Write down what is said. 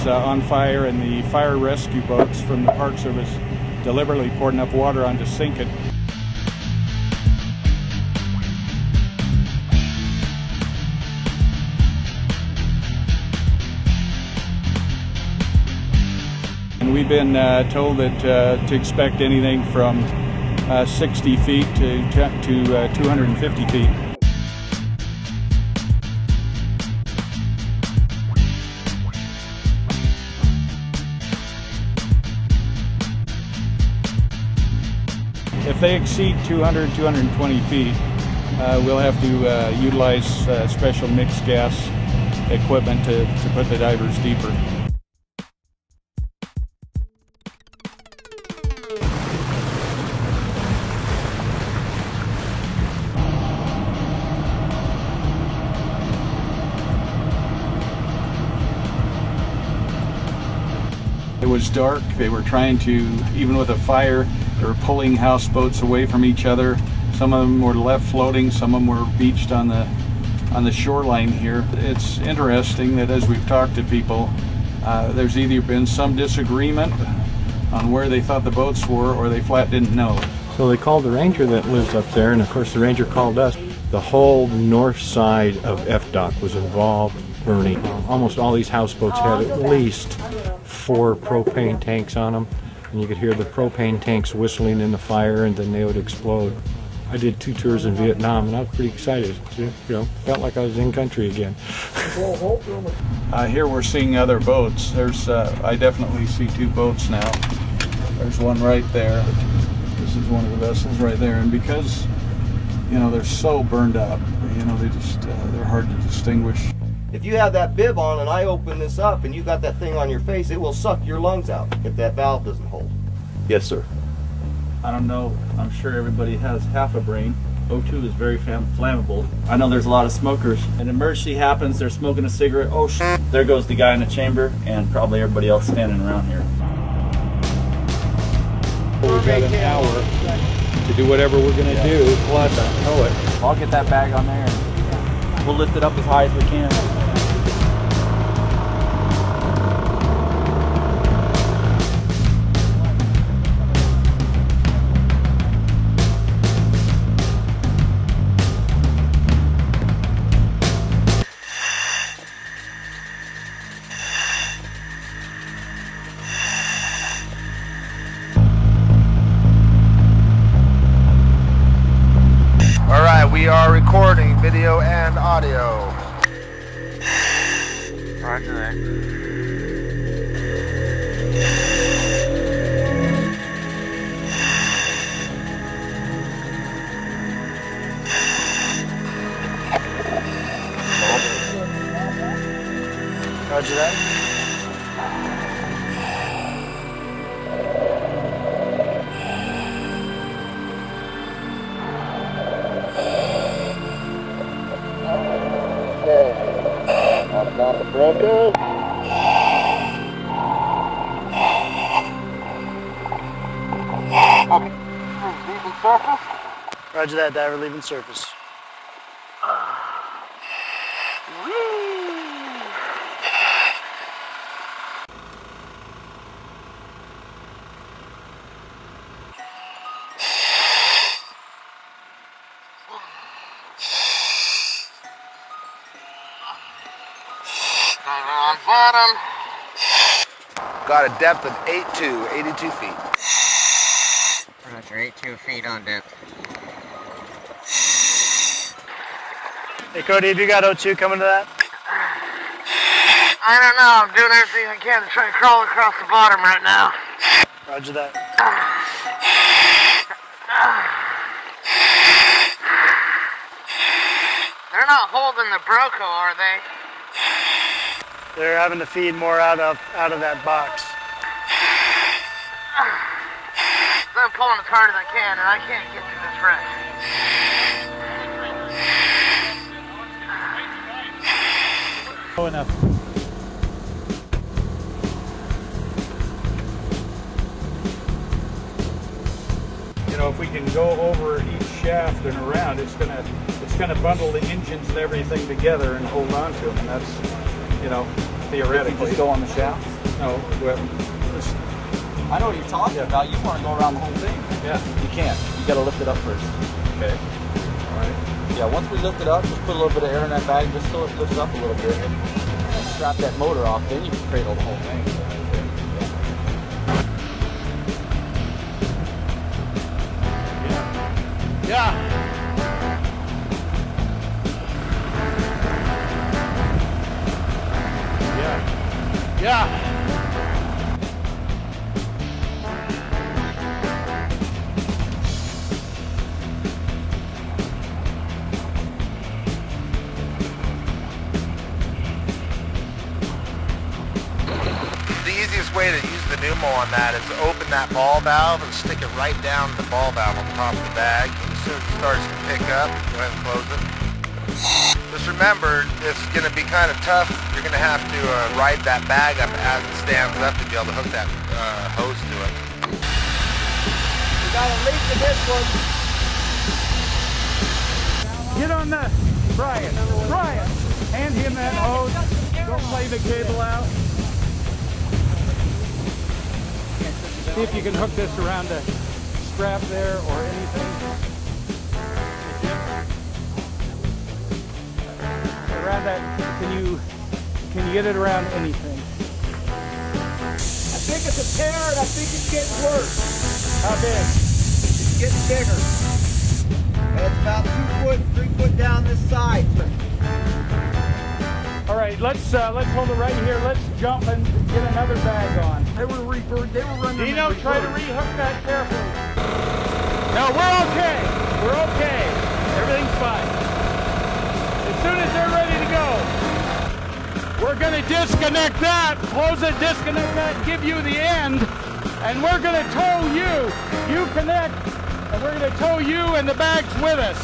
was on fire, and the fire rescue boats from the Park Service deliberately poured enough water on to sink it. And we've been told that to expect anything from 60 feet to 250 feet. If they exceed 220 feet, we'll have to utilize special mixed gas equipment to put the divers deeper. It was dark. They were trying to, even with a fire, they were pulling houseboats away from each other. Some of them were left floating, some of them were beached on the shoreline here. It's interesting that as we've talked to people, there's either been some disagreement on where they thought the boats were, or they flat didn't know. So they called the ranger that lives up there, and of course the ranger called us. The whole north side of FDOC was involved burning. Almost all these houseboats had at least 4 propane tanks on them, and you could hear the propane tanks whistling in the fire, and then they would explode. I did 2 tours in Vietnam, and I was pretty excited. You know, felt like I was in country again. Here we're seeing other boats. There's, I definitely see 2 boats now. There's one right there. This is one of the vessels right there, and because, you know, they're so burned up, you know, they just, they're hard to distinguish. If you have that bib on and I open this up and you got that thing on your face, it will suck your lungs out if that valve doesn't hold. Yes, sir. I don't know. I'm sure everybody has half a brain. O2 is very flammable. I know there's a lot of smokers. An emergency happens, they're smoking a cigarette. Oh shit, there goes the guy in the chamber and probably everybody else standing around here. We've got an hour to do whatever we're going to do, plus tow it. I'll get that bag on there and we'll lift it up as high as we can. We are recording video and audio. Roger that. Roger that. Down the breaker. Leaving surface. Roger that, diver leaving surface. On bottom. Got a depth of 82 feet. Roger, 82 feet on depth. Hey Cody, have you got O2 coming to that? I don't know, I'm doing everything I can to try and crawl across the bottom right now. Roger that. They're not holding the Broco, are they? They're having to feed more out of that box. I'm pulling as hard as I can, and I can't get to this wreck. Oh, enough. You know, if we can go over each shaft and around, it's gonna bundle the engines and everything together and hold on to them, and that's, you know, theoretically. If you just go on the shaft? No, well, I know what you're talking about. You want to go around the whole thing. yeah. You can't. You got to lift it up first. Okay. All right. Yeah, once we lift it up, just put a little bit of air in that bag just so it lifts up a little bit. And strap that motor off, then you can cradle the whole thing. Yeah. Yeah. The easiest way to use the pneumo on that is to open that ball valve and stick it right down the ball valve on top of the bag. As soon as it starts to pick up, go ahead and close it. Just remember, this is going to be kind of tough. You're going to have to ride that bag up as it stands up to be able to hook that hose to it. You got a leak in this one. Get on the Brian. Brian, hand him that hose. Don't play the cable out. See if you can hook this around a strap there or anything. Around that, can you get it around anything? I think it's a tear and I think it's getting worse. How big? It's getting bigger. And it's about 2 foot, 3 foot down this side. All right, let's hold it right here. Let's jump and get another bag on. They were running. Dino, try to rehook that carefully. No, we're okay. We're okay. Everything's fine. As soon as they're ready to go, we're going to disconnect that, close it, disconnect that, give you the end, and we're going to tow you. You connect, and we're going to tow you and the bags with us.